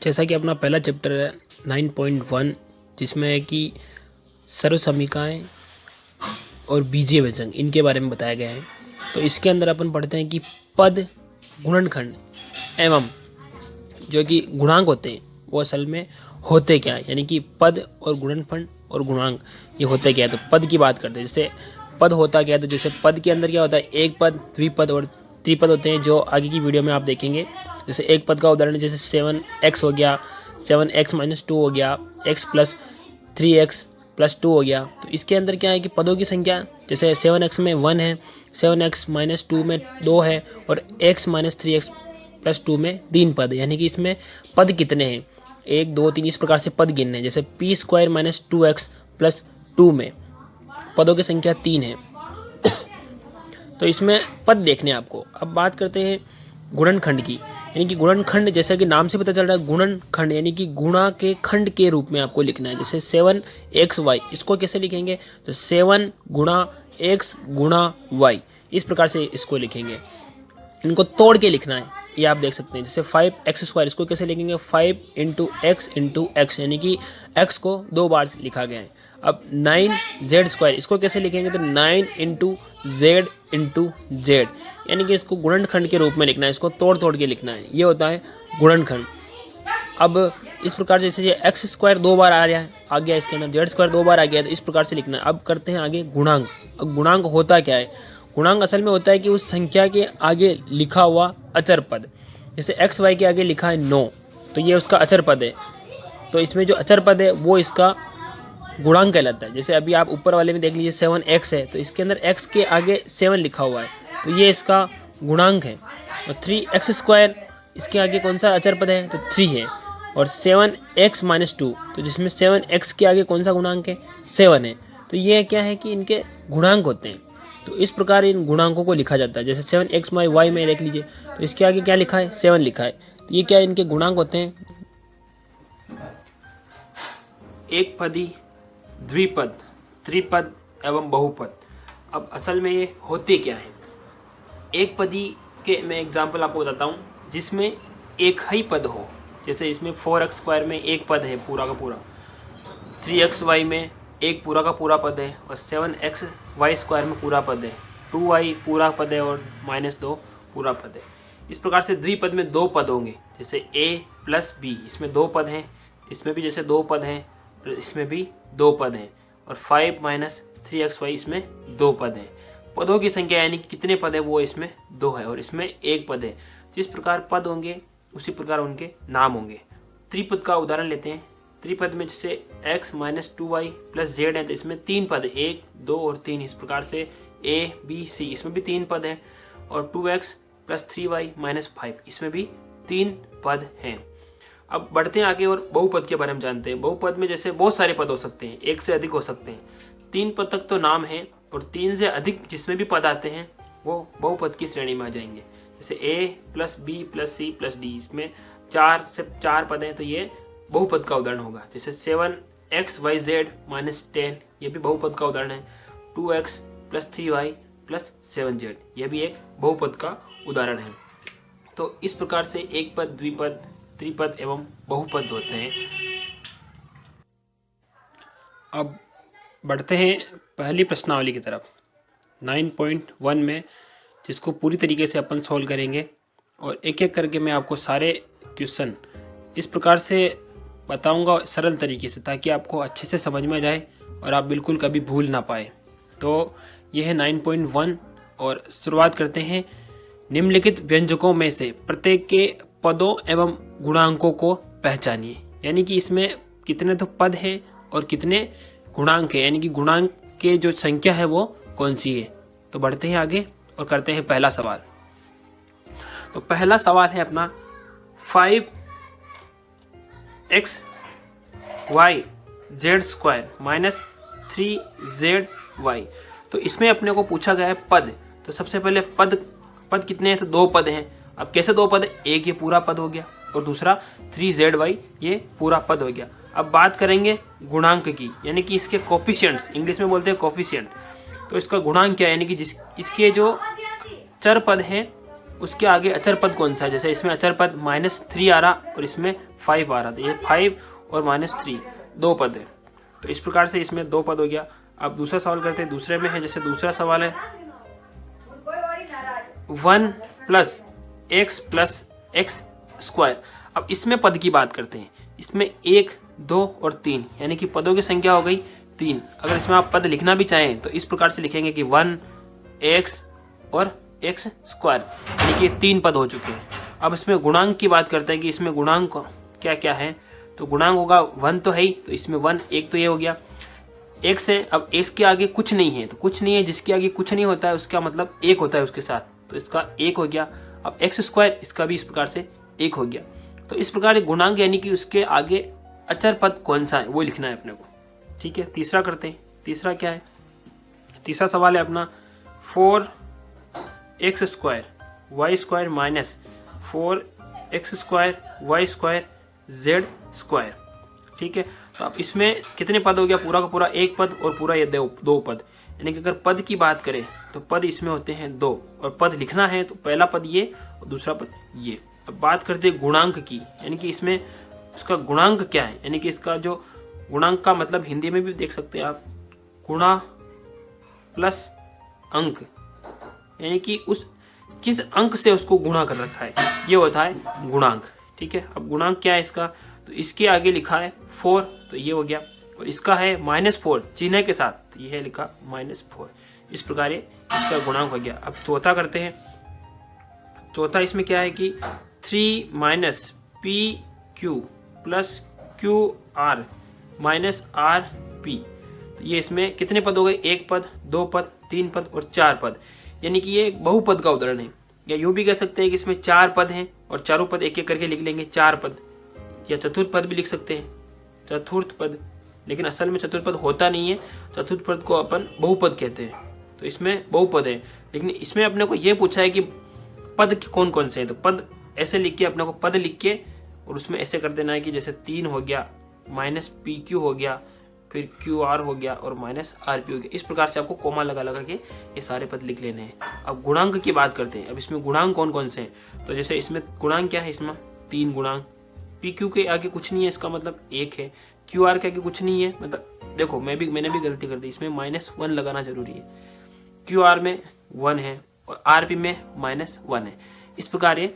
जैसा कि अपना पहला चैप्टर है 9.1 जिसमें है कि सर्वसमीकाएँ और बीजीय व्यंजक इनके बारे में बताया गया है। तो इसके अंदर अपन पढ़ते हैं कि पद, गुणनखंड एवं जो कि गुणांक होते हैं वो असल में होते क्या है, यानी कि पद और गुणनखंड और गुणांक ये होते क्या है। तो पद की बात करते हैं, जैसे पद होता क्या है। तो जैसे पद के अंदर क्या होता है, एक पद, द्विपद और त्रिपद होते हैं, जो आगे की वीडियो में आप देखेंगे। जैसे एक पद का उदाहरण जैसे 7x हो गया, 7x - 2 हो गया, x + 3x + 2 हो गया। तो इसके अंदर क्या है कि पदों की संख्या, जैसे 7x में 1 है, 7x - 2 में 2 है और x - 3x + 2 में 3 पद है। यानी कि इसमें पद कितने हैं, 1 2 3 इस प्रकार से पद गिनने हैं। जैसे p² - 2x + 2 में पदों की संख्या 3 है। तो इसमें पद देखने हैं आपको। अब बात करते हैं गुणनखंड की, यानी कि गुणनखंड जैसा कि नाम से पता चल रहा है, गुणनखंड यानी कि गुणा के खंड के रूप में आपको लिखना है। जैसे 7xy, इसको कैसे लिखेंगे, तो 7 × x × y, इस प्रकार से इसको लिखेंगे। इनको तोड़ के लिखना है, ये आप देख सकते हैं। जैसे 5x², इसको कैसे लिखेंगे, 5 × x × x, यानी कि x को 2 बार लिखा गया है। अब 9z², इसको कैसे लिखेंगे, तो 9 × z × z, यानी कि इसको गुणनखंड के रूप में लिखना है, इसको तोड़ तोड़ के लिखना है। ये होता है गुणनखंड। अब इस प्रकार से जैसे ये x² 2 बार आ गया इसके अंदर, z² 2 बार आ गया, तो इस प्रकार से लिखना है। अब करते हैं आगे गुणांक। अब गुणांक होता क्या है, गुणांक असल में होता है कि उस संख्या के आगे लिखा हुआ अचर पद। जैसे एक्स वाई के आगे लिखा है 9, तो ये उसका अचर पद है। तो इसमें जो अचर पद है वो इसका गुणांक कहलाता है। जैसे अभी आप ऊपर वाले में देख लीजिए 7x है, तो इसके अंदर x के आगे 7 लिखा हुआ है, तो ये इसका गुणांक है। और 3x², इसके आगे कौन सा अचर पद है, तो 3 है। और 7x - 2, तो जिसमें 7x के आगे कौन सा गुणांक है, 7 है। तो ये क्या है कि इनके गुणांक होते हैं। तो इस प्रकार इन गुणांकों को लिखा जाता है। जैसे 7x/y में देख लीजिए, तो इसके आगे क्या लिखा है, 7 लिखा है। तो ये क्या इनके गुणांक होते हैं। एक पदी, द्विपद, त्रिपद एवं बहुपद। अब असल में ये होते क्या हैं। एक पदी के मैं एग्जांपल आपको बताता हूँ, जिसमें एक ही पद हो। जैसे इसमें 4x² में एक पद है पूरा का पूरा, 3xy में एक पूरा का पूरा पद है, और 7xy² में पूरा पद है, 2y पूरा पद है और -2 पूरा पद है। इस प्रकार से द्विपद में 2 पद होंगे। जैसे a + b, इसमें 2 पद हैं, इसमें भी जैसे 2 पद हैं, इसमें भी 2 पद हैं, और 5 - 3xy इसमें 2 पद हैं। पदों की संख्या यानी कि कितने पद है वो इसमें 2 है और इसमें 1 पद है। जिस प्रकार पद होंगे उसी प्रकार उनके नाम होंगे। त्रिपद का उदाहरण लेते हैं। त्रिपद में जैसे x - 2y + z है, तो इसमें 3 पद है, 1 2 और 3। इस प्रकार से a b c, इसमें भी 3 पद हैं, और 2x + 3y - 5, इसमें भी 3 पद हैं। अब बढ़ते हैं आगे और बहुपद के बारे में जानते हैं। बहुपद में जैसे बहुत सारे पद हो सकते हैं, 1 से अधिक हो सकते हैं। 3 पद तक तो नाम है, और 3 से अधिक जिसमें भी पद आते हैं वो बहुपद की श्रेणी में आ जाएंगे। जैसे a + b + c + d, इसमें 4 से 4 पद हैं, तो ये बहुपद का उदाहरण होगा। जैसे 7xyz - 10, ये भी बहुपद का उदाहरण है। 2x + 3y + 7z, ये भी एक बहुपद का उदाहरण है। तो इस प्रकार से एक पद, द्विपद, त्रिपद एवं बहुपद होते हैं। अब बढ़ते हैं पहली प्रश्नावली की तरफ 9.1 में, जिसको पूरी तरीके से अपन सॉल्व करेंगे, और एक एक करके मैं आपको सारे क्वेश्चन इस प्रकार से बताऊंगा सरल तरीके से, ताकि आपको अच्छे से समझ में जाए और आप बिल्कुल कभी भूल ना पाए। तो यह है 9.1, और शुरुआत करते हैं। निम्नलिखित व्यंजकों में से प्रत्येक के पदों एवं गुणांकों को पहचानिए। यानी कि इसमें कितने तो पद हैं और कितने गुणांक हैं, यानी कि गुणांक के जो संख्या है वो कौन सी है। तो बढ़ते हैं आगे और करते हैं पहला सवाल। तो पहला सवाल है अपना 5xy z² - 3zy। तो इसमें अपने को पूछा गया है पद। तो सबसे पहले पद कितने हैं, तो 2 पद हैं। अब कैसे 2 पद, एक ये पूरा पद हो गया और दूसरा 3zy ये पूरा पद हो गया। अब बात करेंगे गुणांक की, यानी कि इसके कोफिशिएंट्स, इंग्लिश में बोलते हैं कोफिशिएंट। तो इसका गुणांक क्या है, यानी कि इसके जो चर पद हैं उसके आगे अचर पद कौन सा है। जैसे इसमें अचर पद -3 आ रहा और इसमें 5 आ रहा, तो ये 5 और -3 दो पद है। तो इस प्रकार से इसमें दो पद हो गया। अब दूसरा सवाल करते हैं, दूसरे में है, जैसे दूसरा सवाल है 1 + x + x²। अब इसमें पद की बात करते हैं। इसमें 1, 2 और 3 यानी कि पदों की संख्या हो गई 3। अगर इसमें आप पद लिखना भी चाहें तो इस प्रकार से लिखेंगे कि 1x और x² यानी कि 3 पद हो चुके हैं। अब इसमें गुणांक की बात करते हैं कि इसमें गुणांक क्या क्या है। तो गुणांक होगा 1 तो है ही, तो इसमें 1 1 तो ये हो गया। x है, अब x के आगे कुछ नहीं है, तो कुछ नहीं है जिसके आगे कुछ नहीं होता है उसका मतलब 1 होता है उसके साथ, तो इसका 1 हो गया। अब x², इसका भी इस प्रकार से 1 हो गया। तो इस प्रकार गुणांक यानी कि उसके आगे अचर पद कौन सा है वो लिखना है अपने को। ठीक है, तीसरा करते हैं। तीसरा क्या है, तीसरा सवाल है अपना 4x² y² - 4x² y² z²। ठीक है, तो अब इसमें कितने पद हो गया, पूरा का पूरा 1 पद और पूरा ये 2 पद। यानी कि अगर पद की बात करें तो पद इसमें होते हैं 2, और पद लिखना है तो पहला पद ये और दूसरा पद ये। अब बात करते हैं गुणांक की, यानी कि इसमें उसका गुणांक क्या है। यानी कि इसका जो गुणांक का मतलब हिंदी में भी देख सकते हैं आप, गुणा प्लस अंक, यानी कि उस किस अंक से उसको गुणा कर रखा है, ये होता है गुणांक। ठीक है, अब गुणांक क्या है इसका, तो इसके आगे लिखा है 4, तो ये हो गया, और इसका है -4 चिन्ह के साथ, तो ये है लिखा -4। इस प्रकार ये इसका गुणांक हो गया। अब चौथा करते हैं। चौथा इसमें क्या है कि 3 - pq + qr - rp। तो ये इसमें कितने पद हो गए, 1 पद, 2 पद, 3 पद और 4 पद। यानी कि ये एक बहुपद का उदाहरण है, या यूं भी कह सकते हैं कि इसमें 4 पद हैं और चारों पद एक एक करके लिख लेंगे 4 पद, या चतुर्थ पद भी लिख सकते हैं, चतुर्थ पद। लेकिन असल में चतुर्थ पद होता नहीं है, चतुर्थ पद को अपन बहुपद कहते हैं। तो इसमें बहुपद है, लेकिन इसमें अपने को ये पूछा है कि पद कौन कौन से हैं। तो पद ऐसे लिख के अपने को पद लिख के और उसमें ऐसे कर देना है कि जैसे 3 हो गया, -pq हो गया, फिर qr हो गया और -rp हो गया। इस प्रकार से आपको कोमा लगा लगा के ये सारे पद लिख लेने हैं। अब गुणांक की बात करते हैं। अब इसमें गुणांक कौन कौन से हैं, तो जैसे इसमें गुणांक क्या है, इसमें 3 गुणांक। pq के आगे कुछ नहीं है, इसका मतलब 1 है। qr के आगे कुछ नहीं है, मतलब देखो मैंने भी गलती कर दी, इसमें -1 लगाना जरूरी है। qr में 1 है और rp में -1 है। इस प्रकार ये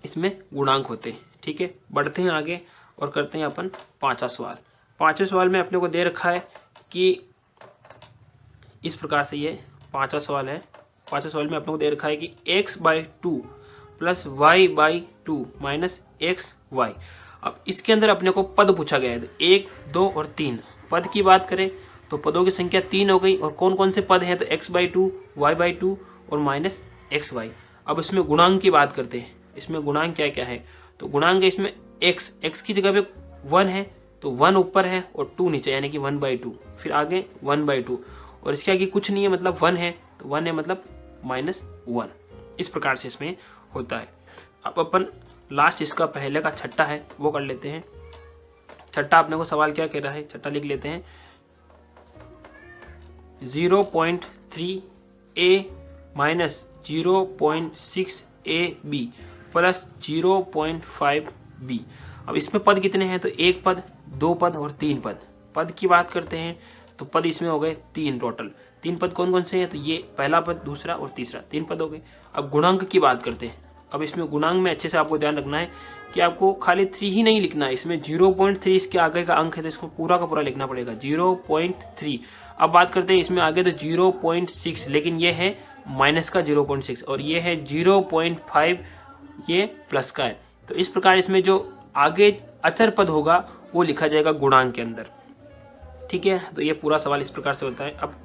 इसमें गुणांक होते हैं। ठीक है, बढ़ते हैं आगे और करते हैं अपन 5वां सवाल। 5वें सवाल में अपने को दे रखा है कि इस प्रकार से, ये 5वां सवाल है। 5वें सवाल में अपने को दे रखा है कि x/2 + y/2 - xy। अब इसके अंदर अपने को पद पूछा गया है, 1, 2 और 3 पद की बात करें तो पदों की संख्या 3 हो गई, और कौन कौन से पद हैं, तो x/2 y/2 और -xy। अब इसमें गुणांक की बात करते हैं। इसमें गुणांक क्या क्या है, तो गुणांक है इसमें x की जगह पे 1 है, तो 1 ऊपर है और 2 नीचे, यानी कि 1/2, फिर आगे 1/2, और इसके आगे कुछ नहीं है मतलब 1 है, तो 1 है मतलब -1। इस प्रकार से इसमें होता है। अब अपन लास्ट इसका पहले का छठा है वो कर लेते हैं। छठा अपने को सवाल क्या कह रहा है, छठा लिख लेते हैं। 0.3a - 0.6ab + 0.5b। अब इसमें पद कितने हैं, तो 1 पद, 2 पद और 3 पद। पद की बात करते हैं तो पद इसमें हो गए 3 टोटल। 3 पद कौन कौन से हैं, तो ये पहला पद, दूसरा और तीसरा, 3 पद हो गए। अब गुणांक की बात करते हैं। अब इसमें गुणांक में अच्छे से आपको ध्यान रखना है कि आपको खाली 3 ही नहीं लिखना है, इसमें 0.3 इसके आगे का अंक है, तो इसको पूरा का पूरा लिखना पड़ेगा 0.3। अब बात करते हैं इसमें आगे तो 0.6, लेकिन ये है माइनस का 0.6 और ये है 0.5, ये प्लस का है। तो इस प्रकार इसमें जो आगे अचर पद होगा वो लिखा जाएगा गुणांक के अंदर। ठीक है, तो ये पूरा सवाल इस प्रकार से होता है। अब